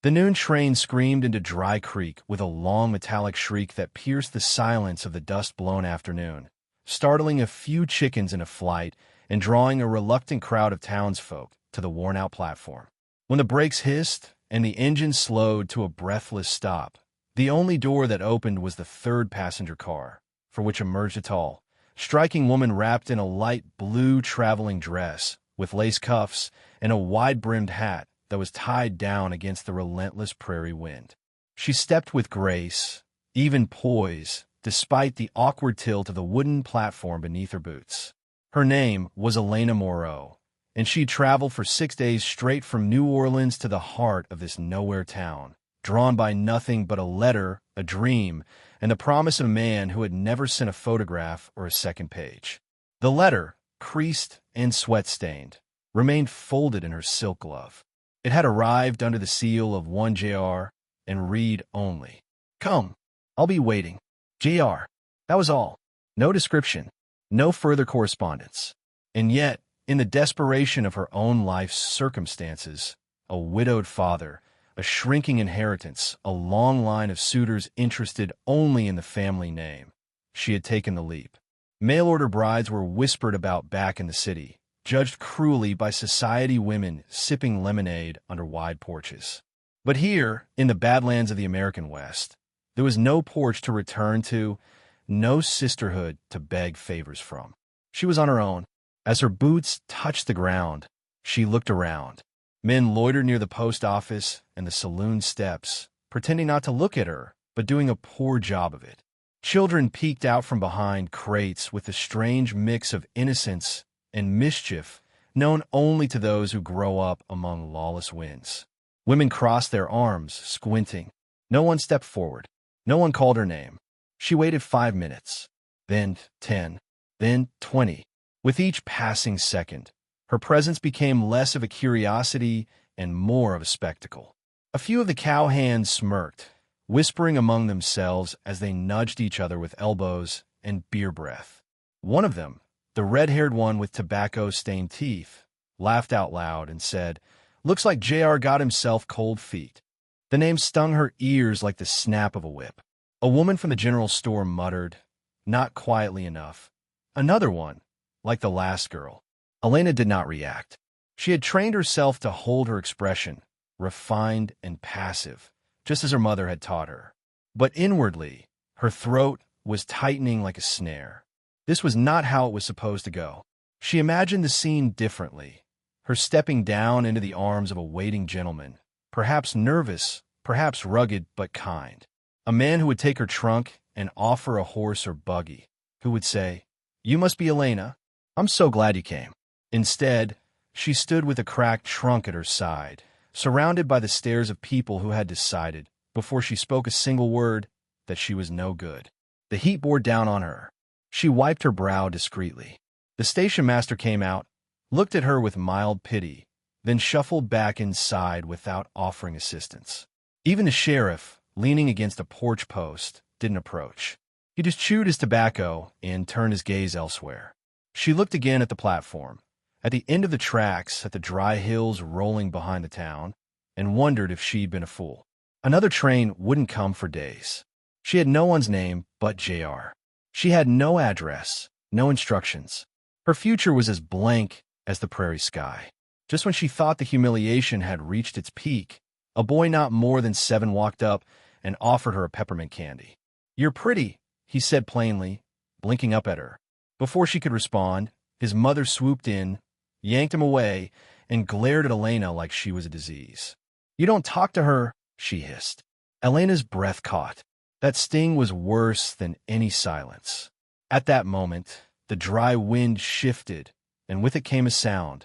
The noon train screamed into Dry Creek with a long metallic shriek that pierced the silence of the dust-blown afternoon, startling a few chickens into flight and drawing a reluctant crowd of townsfolk to the worn-out platform. When the brakes hissed and the engine slowed to a breathless stop, the only door that opened was the third passenger car, for which emerged a tall, striking woman wrapped in a light blue traveling dress with lace cuffs and a wide-brimmed hat that was tied down against the relentless prairie wind. She stepped with grace, even poise, despite the awkward tilt of the wooden platform beneath her boots. Her name was Elena Moreau, and she'd traveled for 6 days straight from New Orleans to the heart of this nowhere town, drawn by nothing but a letter, a dream, and the promise of a man who had never sent a photograph or a second page. The letter, creased and sweat-stained, remained folded in her silk glove. It had arrived under the seal of one J.R. and read only, "Come, I'll be waiting. J.R." That was all. No description, no further correspondence. And yet, in the desperation of her own life's circumstances, a widowed father, a shrinking inheritance, a long line of suitors interested only in the family name, she had taken the leap. Mail-order brides were whispered about back in the city, judged cruelly by society women sipping lemonade under wide porches. But here, in the badlands of the American West, there was no porch to return to, no sisterhood to beg favors from. She was on her own. As her boots touched the ground, she looked around. Men loitered near the post office and the saloon steps, pretending not to look at her, but doing a poor job of it. Children peeked out from behind crates with the strange mix of innocence and mischief known only to those who grow up among lawless winds. Women crossed their arms, squinting. No one stepped forward. No one called her name. She waited 5 minutes, then 10, then 20. With each passing second, her presence became less of a curiosity and more of a spectacle. A few of the cowhands smirked, whispering among themselves as they nudged each other with elbows and beer breath. One of them, the red-haired one with tobacco-stained teeth, laughed out loud and said, "Looks like J.R. got himself cold feet." The name stung her ears like the snap of a whip. A woman from the general store muttered, not quietly enough. Another one, like the last girl. Elena did not react. She had trained herself to hold her expression, refined and passive, just as her mother had taught her. But inwardly, her throat was tightening like a snare. This was not how it was supposed to go. She imagined the scene differently, her stepping down into the arms of a waiting gentleman, perhaps nervous, perhaps rugged but kind. A man who would take her trunk and offer a horse or buggy, who would say, "You must be Elena. I'm so glad you came." Instead, she stood with a cracked trunk at her side, surrounded by the stares of people who had decided, before she spoke a single word, that she was no good. The heat bore down on her. She wiped her brow discreetly. The station master came out, looked at her with mild pity, then shuffled back inside without offering assistance. Even the sheriff, leaning against a porch post, didn't approach. He just chewed his tobacco and turned his gaze elsewhere. She looked again at the platform, at the end of the tracks, at the dry hills rolling behind the town, and wondered if she'd been a fool. Another train wouldn't come for days. She had no one's name but J.R. She had no address, no instructions. Her future was as blank as the prairie sky. Just when she thought the humiliation had reached its peak, a boy not more than 7 walked up and offered her a peppermint candy. "You're pretty," he said plainly, blinking up at her. Before she could respond, his mother swooped in, yanked him away, and glared at Elena like she was a disease. "You don't talk to her," she hissed. Elena's breath caught. That sting was worse than any silence. At that moment, the dry wind shifted, and with it came a sound,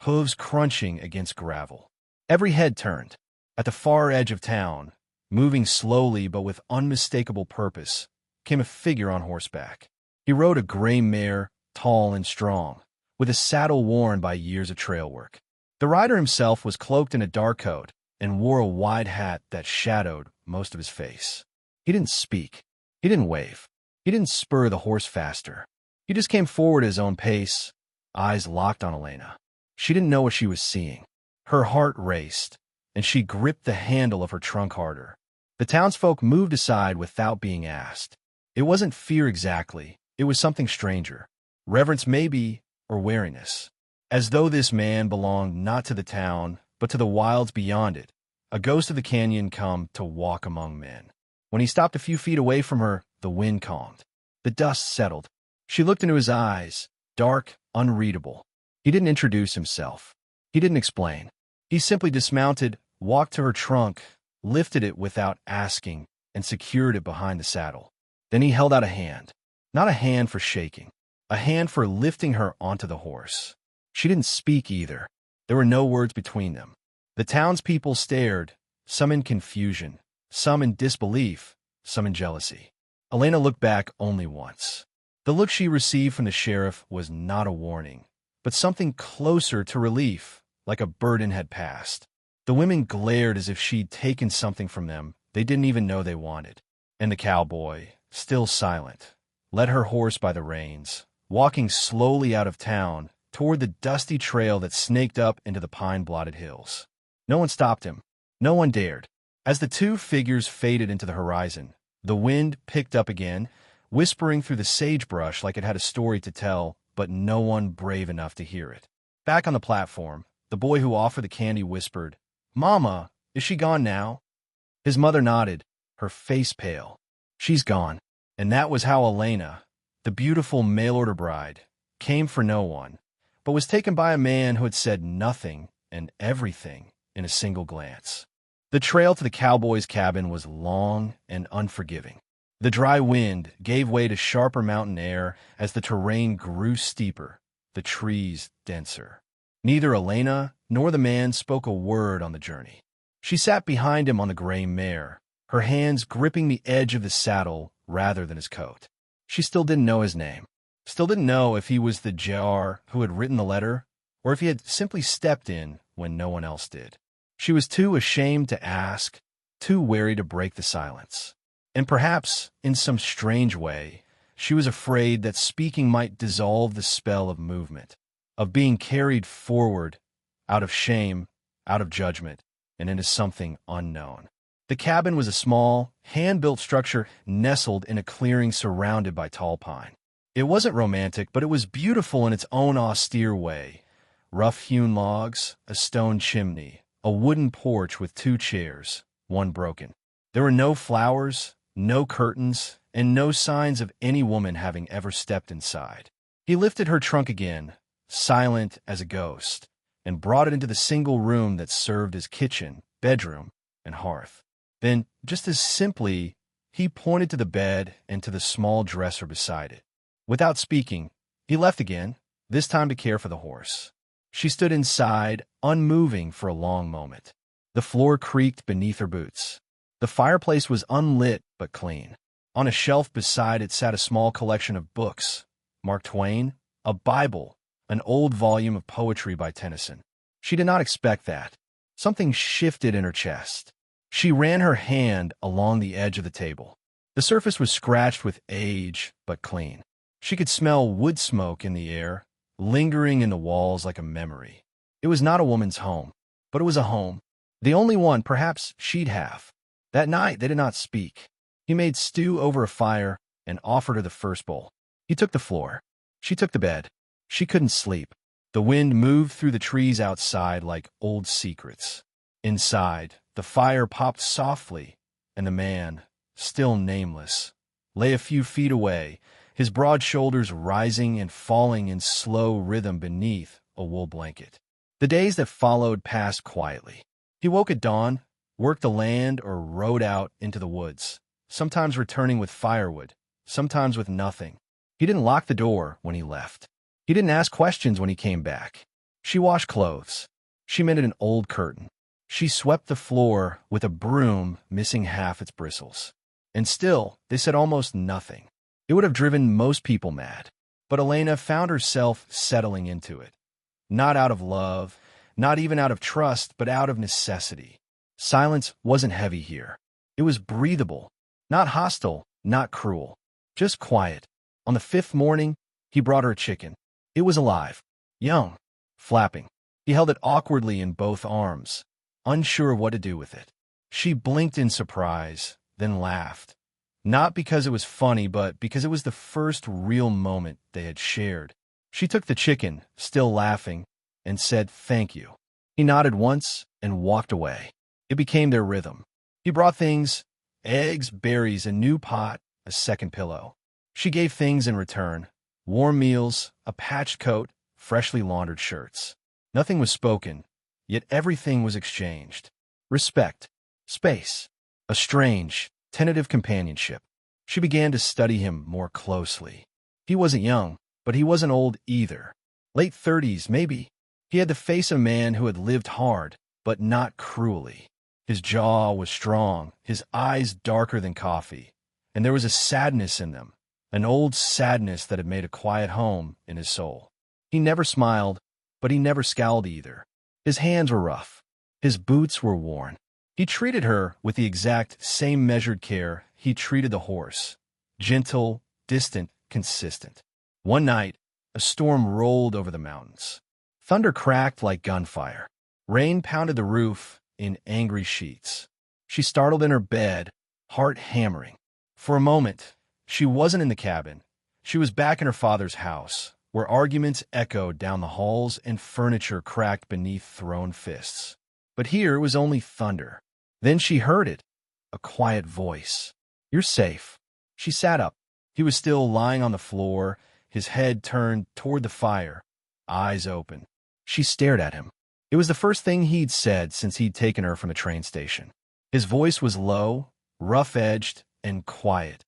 hooves crunching against gravel. Every head turned. At the far edge of town, moving slowly but with unmistakable purpose, came a figure on horseback. He rode a gray mare, tall and strong, with a saddle worn by years of trail work. The rider himself was cloaked in a dark coat and wore a wide hat that shadowed most of his face. He didn't speak. He didn't wave. He didn't spur the horse faster. He just came forward at his own pace, eyes locked on Elena. She didn't know what she was seeing. Her heart raced, and she gripped the handle of her trunk harder. The townsfolk moved aside without being asked. It wasn't fear exactly, it was something stranger. Reverence maybe, or wariness. As though this man belonged not to the town, but to the wilds beyond it, a ghost of the canyon come to walk among men. When he stopped a few feet away from her, the wind calmed. The dust settled. She looked into his eyes, dark, unreadable. He didn't introduce himself. He didn't explain. He simply dismounted, walked to her trunk, lifted it without asking, and secured it behind the saddle. Then he held out a hand. Not a hand for shaking. A hand for lifting her onto the horse. She didn't speak either. There were no words between them. The townspeople stared, some in confusion, some in disbelief, some in jealousy. Elena looked back only once. The look she received from the sheriff was not a warning, but something closer to relief, like a burden had passed. The women glared as if she'd taken something from them they didn't even know they wanted. And the cowboy, still silent, led her horse by the reins, walking slowly out of town toward the dusty trail that snaked up into the pine-blotted hills. No one stopped him. No one dared. As the two figures faded into the horizon, the wind picked up again, whispering through the sagebrush like it had a story to tell, but no one brave enough to hear it. Back on the platform, the boy who offered the candy whispered, "Mama, is she gone now?" His mother nodded, her face pale. "She's gone." And that was how Elena, the beautiful mail-order bride, came for no one, but was taken by a man who had said nothing and everything in a single glance. The trail to the cowboy's cabin was long and unforgiving. The dry wind gave way to sharper mountain air as the terrain grew steeper, the trees denser. Neither Elena nor the man spoke a word on the journey. She sat behind him on the gray mare, her hands gripping the edge of the saddle rather than his coat. She still didn't know his name. Still didn't know if he was the JR who had written the letter, or if he had simply stepped in when no one else did. She was too ashamed to ask, too wary to break the silence. And perhaps, in some strange way, she was afraid that speaking might dissolve the spell of movement, of being carried forward, out of shame, out of judgment, and into something unknown. The cabin was a small, hand-built structure nestled in a clearing surrounded by tall pine. It wasn't romantic, but it was beautiful in its own austere way. Rough-hewn logs, a stone chimney, a wooden porch with 2 chairs, one broken. There were no flowers, no curtains, and no signs of any woman having ever stepped inside. He lifted her trunk again, silent as a ghost, and brought it into the single room that served as kitchen, bedroom, and hearth. Then, just as simply, he pointed to the bed and to the small dresser beside it. Without speaking, he left again, this time to care for the horse. She stood inside, unmoving for a long moment. The floor creaked beneath her boots. The fireplace was unlit but clean. On a shelf beside it sat a small collection of books, Mark Twain, a Bible, an old volume of poetry by Tennyson. She did not expect that. Something shifted in her chest. She ran her hand along the edge of the table. The surface was scratched with age, but clean. She could smell wood smoke in the air, lingering in the walls like a memory. It was not a woman's home, but it was a home. The only one, perhaps, she'd have. That night, they did not speak. He made stew over a fire and offered her the first bowl. He took the floor. She took the bed. She couldn't sleep. The wind moved through the trees outside like old secrets. Inside, the fire popped softly, and the man, still nameless, lay a few feet away, his broad shoulders rising and falling in slow rhythm beneath a wool blanket. The days that followed passed quietly. He woke at dawn, worked the land or rode out into the woods, sometimes returning with firewood, sometimes with nothing. He didn't lock the door when he left. He didn't ask questions when he came back. She washed clothes. She mended an old curtain. She swept the floor with a broom missing half its bristles. And still, they said almost nothing. It would have driven most people mad. But Elena found herself settling into it. Not out of love, not even out of trust, but out of necessity. Silence wasn't heavy here. It was breathable, not hostile, not cruel, just quiet. On the 5th morning, he brought her a chicken. It was alive, young, flapping. He held it awkwardly in both arms, unsure of what to do with it. She blinked in surprise, then laughed. Not because it was funny, but because it was the first real moment they had shared. She took the chicken, still laughing, and said, "Thank you." He nodded once and walked away. It became their rhythm. He brought things, eggs, berries, a new pot, a second pillow. She gave things in return, warm meals, a patched coat, freshly laundered shirts. Nothing was spoken, yet everything was exchanged. Respect, space, a strange, tentative companionship. She began to study him more closely. He wasn't young, but he wasn't old either. Late 30s, maybe. He had the face of a man who had lived hard, but not cruelly. His jaw was strong, his eyes darker than coffee, and there was a sadness in them, an old sadness that had made a quiet home in his soul. He never smiled, but he never scowled either. His hands were rough. His boots were worn. He treated her with the exact same measured care he treated the horse. Gentle, distant, consistent. One night, a storm rolled over the mountains. Thunder cracked like gunfire. Rain pounded the roof in angry sheets. She startled in her bed, heart hammering. For a moment, she wasn't in the cabin. She was back in her father's house, where arguments echoed down the halls and furniture cracked beneath thrown fists. But here it was only thunder. Then she heard it, a quiet voice. "You're safe." She sat up. He was still lying on the floor, his head turned toward the fire, eyes open. She stared at him. It was the first thing he'd said since he'd taken her from the train station. His voice was low, rough-edged, and quiet,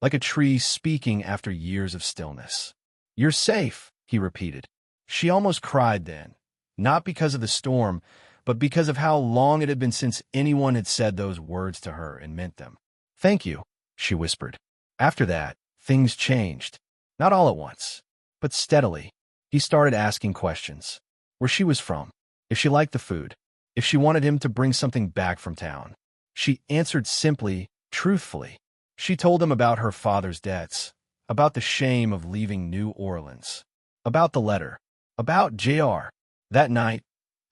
like a tree speaking after years of stillness. "You're safe," he repeated. She almost cried then, not because of the storm, but because of how long it had been since anyone had said those words to her and meant them. "Thank you," she whispered. After that, things changed. Not all at once, but steadily. He started asking questions. Where she was from, if she liked the food, if she wanted him to bring something back from town. She answered simply, truthfully. She told him about her father's debts, about the shame of leaving New Orleans, about the letter, about JR. That night,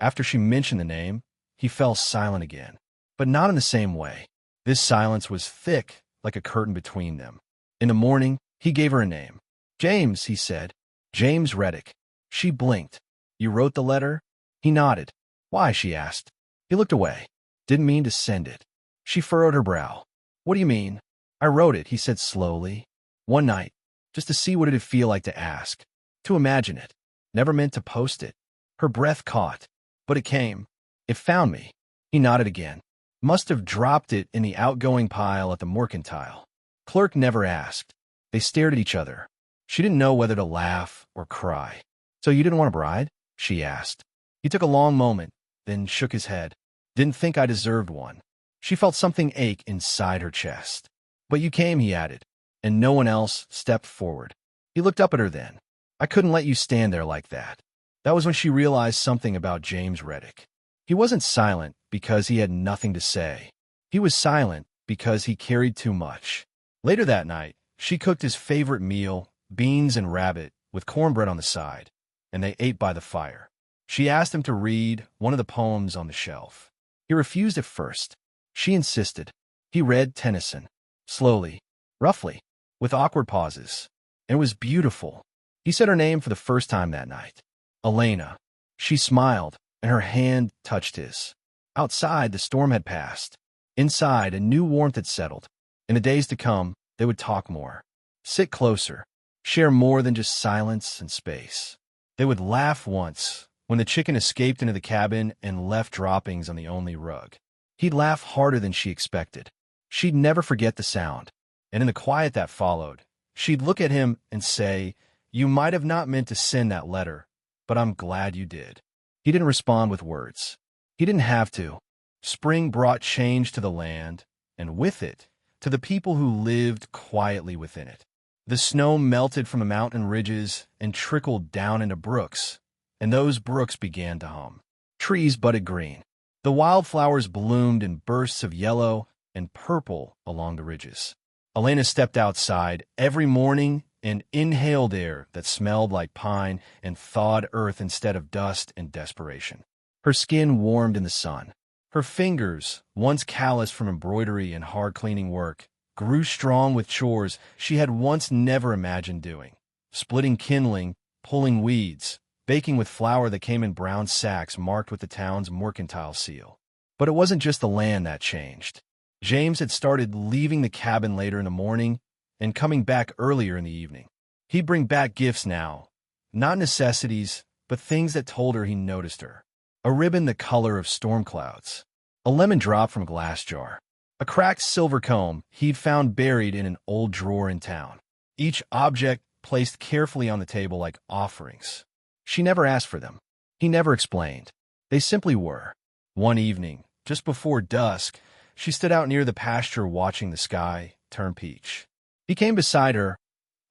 after she mentioned the name, he fell silent again, but not in the same way. This silence was thick, like a curtain between them. In the morning, he gave her a name. "James," he said. "James Reddick." She blinked. "You wrote the letter?" He nodded. "Why?" she asked. He looked away. "Didn't mean to send it." She furrowed her brow. "What do you mean?" "I wrote it," he said slowly. "One night, just to see what it'd feel like to ask, to imagine it. Never meant to post it." Her breath caught, but it came. "It found me." He nodded again. "Must have dropped it in the outgoing pile at the mercantile." Clerk never asked. They stared at each other. She didn't know whether to laugh or cry. "So you didn't want a bride?" she asked. He took a long moment, then shook his head. "Didn't think I deserved one." She felt something ache inside her chest. "But you came," he added, and no one else stepped forward. He looked up at her then. "I couldn't let you stand there like that." That was when she realized something about James Reddick. He wasn't silent because he had nothing to say. He was silent because he carried too much. Later that night, she cooked his favorite meal, beans and rabbit, with cornbread on the side, and they ate by the fire. She asked him to read one of the poems on the shelf. He refused at first. She insisted. He read Tennyson, slowly, roughly, with awkward pauses. And it was beautiful. He said her name for the first time that night. Elena. She smiled, and her hand touched his. Outside, the storm had passed. Inside, a new warmth had settled. In the days to come, they would talk more, sit closer, share more than just silence and space. They would laugh once, when the chicken escaped into the cabin and left droppings on the only rug. He'd laugh harder than she expected. She'd never forget the sound. And in the quiet that followed, she'd look at him and say, "You might have not meant to send that letter, but I'm glad you did." He didn't respond with words. He didn't have to. Spring brought change to the land, and with it, to the people who lived quietly within it. The snow melted from the mountain ridges and trickled down into brooks, and those brooks began to hum. Trees budded green. The wildflowers bloomed in bursts of yellow and purple along the ridges. Elena stepped outside every morning and inhaled air that smelled like pine and thawed earth instead of dust and desperation. Her skin warmed in the sun. Her fingers, once calloused from embroidery and hard cleaning work, grew strong with chores she had once never imagined doing. Splitting kindling, pulling weeds, baking with flour that came in brown sacks marked with the town's mercantile seal. But it wasn't just the land that changed. James had started leaving the cabin later in the morning and coming back earlier in the evening. He'd bring back gifts now, not necessities, but things that told her he noticed her. A ribbon the color of storm clouds, a lemon drop from a glass jar, a cracked silver comb he'd found buried in an old drawer in town. Each object placed carefully on the table like offerings. She never asked for them. He never explained. They simply were. One evening, just before dusk, she stood out near the pasture watching the sky turn peach. He came beside her,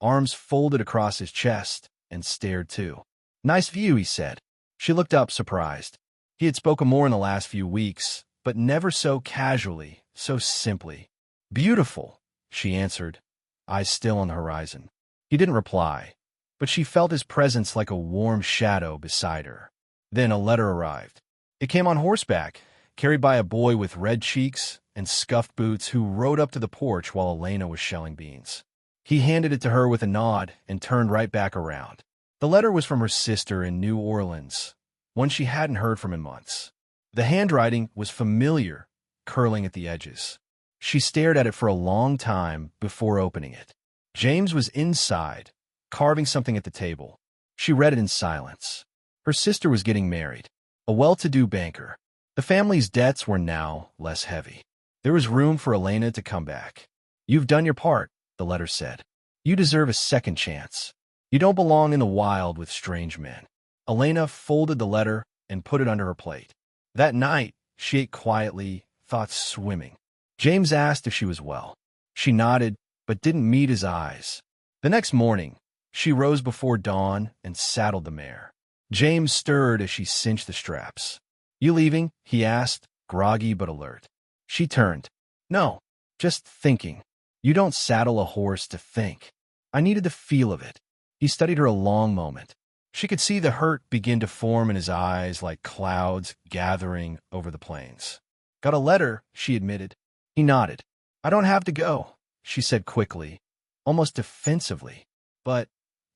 arms folded across his chest, and stared too. "Nice view," he said. She looked up, surprised. He had spoken more in the last few weeks, but never so casually, so simply. "Beautiful," she answered, eyes still on the horizon. He didn't reply, but she felt his presence like a warm shadow beside her. Then a letter arrived. It came on horseback, carried by a boy with red cheeks and scuffed boots who rode up to the porch while Elena was shelling beans. He handed it to her with a nod and turned right back around. The letter was from her sister in New Orleans, one she hadn't heard from in months. The handwriting was familiar, curling at the edges. She stared at it for a long time before opening it. James was inside, carving something at the table. She read it in silence. Her sister was getting married, a well-to-do banker. The family's debts were now less heavy. There was room for Elena to come back. "You've done your part," the letter said. "You deserve a second chance. You don't belong in the wild with strange men." Elena folded the letter and put it under her plate. That night, she ate quietly, thoughts swimming. James asked if she was well. She nodded, but didn't meet his eyes. The next morning, she rose before dawn and saddled the mare. James stirred as she cinched the straps. "You leaving?" he asked, groggy but alert. She turned. "No, just thinking. You don't saddle a horse to think." "I needed the feel of it." He studied her a long moment. She could see the hurt begin to form in his eyes like clouds gathering over the plains. "Got a letter," she admitted. He nodded. "I don't have to go," she said quickly, almost defensively. "But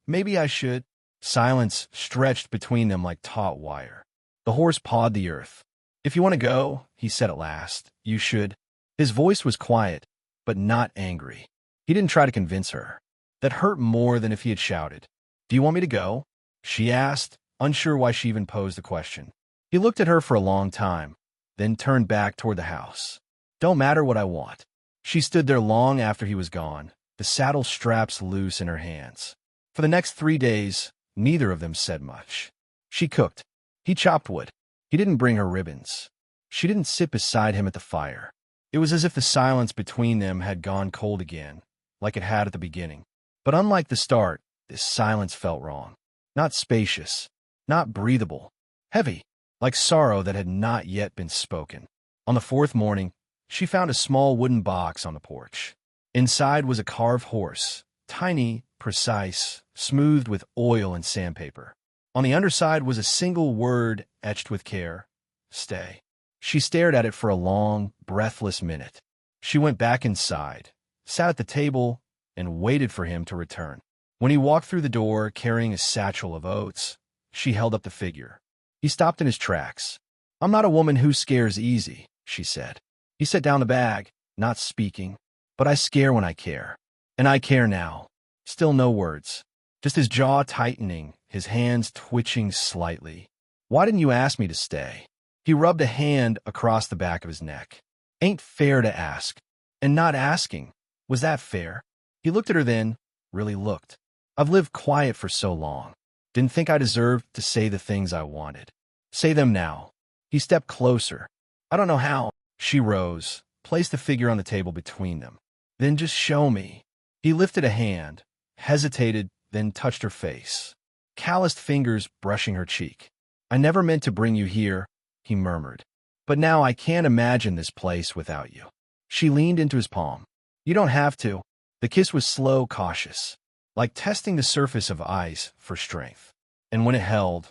maybe I should." Silence stretched between them like taut wire. The horse pawed the earth. "If you want to go," he said at last, "you should." His voice was quiet, but not angry. He didn't try to convince her. That hurt more than if he had shouted. "Do you want me to go?" she asked, unsure why she even posed the question. He looked at her for a long time, then turned back toward the house. "Don't matter what I want." She stood there long after he was gone, the saddle straps loose in her hands. For the next 3 days, neither of them said much. She cooked. He chopped wood. He didn't bring her ribbons. She didn't sit beside him at the fire. It was as if the silence between them had gone cold again, like it had at the beginning. But unlike the start, this silence felt wrong. Not spacious, not breathable, heavy, like sorrow that had not yet been spoken. On the fourth morning, she found a small wooden box on the porch. Inside was a carved horse, tiny, precise, smoothed with oil and sandpaper. On the underside was a single word etched with care: "Stay." She stared at it for a long, breathless minute. She went back inside, sat at the table, and waited for him to return. When he walked through the door carrying a satchel of oats, she held up the figure. He stopped in his tracks. "I'm not a woman who scares easy," she said. He set down the bag, not speaking. "But I scare when I care. And I care now." Still no words. Just his jaw tightening, his hands twitching slightly. "Why didn't you ask me to stay?" He rubbed a hand across the back of his neck. "Ain't fair to ask. And not asking. Was that fair?" He looked at her then, really looked. "I've lived quiet for so long. Didn't think I deserved to say the things I wanted. Say them now." He stepped closer. "I don't know how." She rose, placed the figure on the table between them. "Then just show me." He lifted a hand, hesitated, then touched her face. Calloused fingers brushing her cheek. "I never meant to bring you here," he murmured. "But now I can't imagine this place without you." She leaned into his palm. "You don't have to." The kiss was slow, cautious, like testing the surface of ice for strength. And when it held,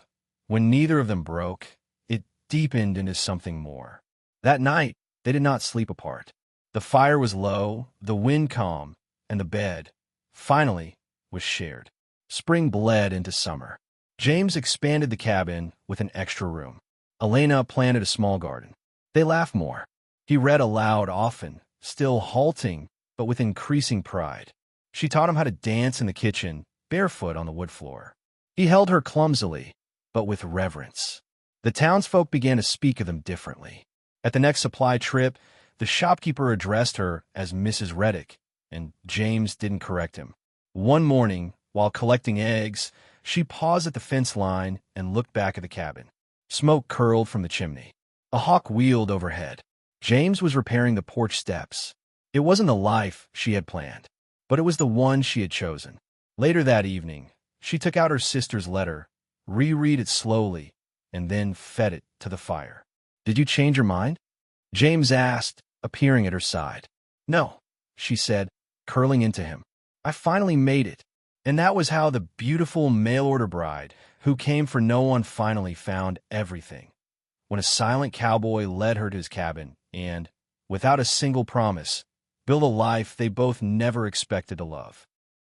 when neither of them broke, it deepened into something more. That night, they did not sleep apart. The fire was low, the wind calm, and the bed, finally, was shared. Spring bled into summer. James expanded the cabin with an extra room. Elena planted a small garden. They laughed more. He read aloud often, still halting, but with increasing pride. She taught him how to dance in the kitchen, barefoot on the wood floor. He held her clumsily, but with reverence. The townsfolk began to speak of them differently. At the next supply trip, the shopkeeper addressed her as Mrs. Reddick, and James didn't correct him. One morning, while collecting eggs, she paused at the fence line and looked back at the cabin. Smoke curled from the chimney. A hawk wheeled overhead. James was repairing the porch steps. It wasn't the life she had planned, but it was the one she had chosen. Later that evening, she took out her sister's letter, reread it slowly, and then fed it to the fire. "Did you change your mind?" James asked, appearing at her side. "No," she said, curling into him. "I finally made it." And that was how the beautiful mail-order bride, who came for no one, finally found everything. When a silent cowboy led her to his cabin and, without a single promise, built a life they both never expected to love.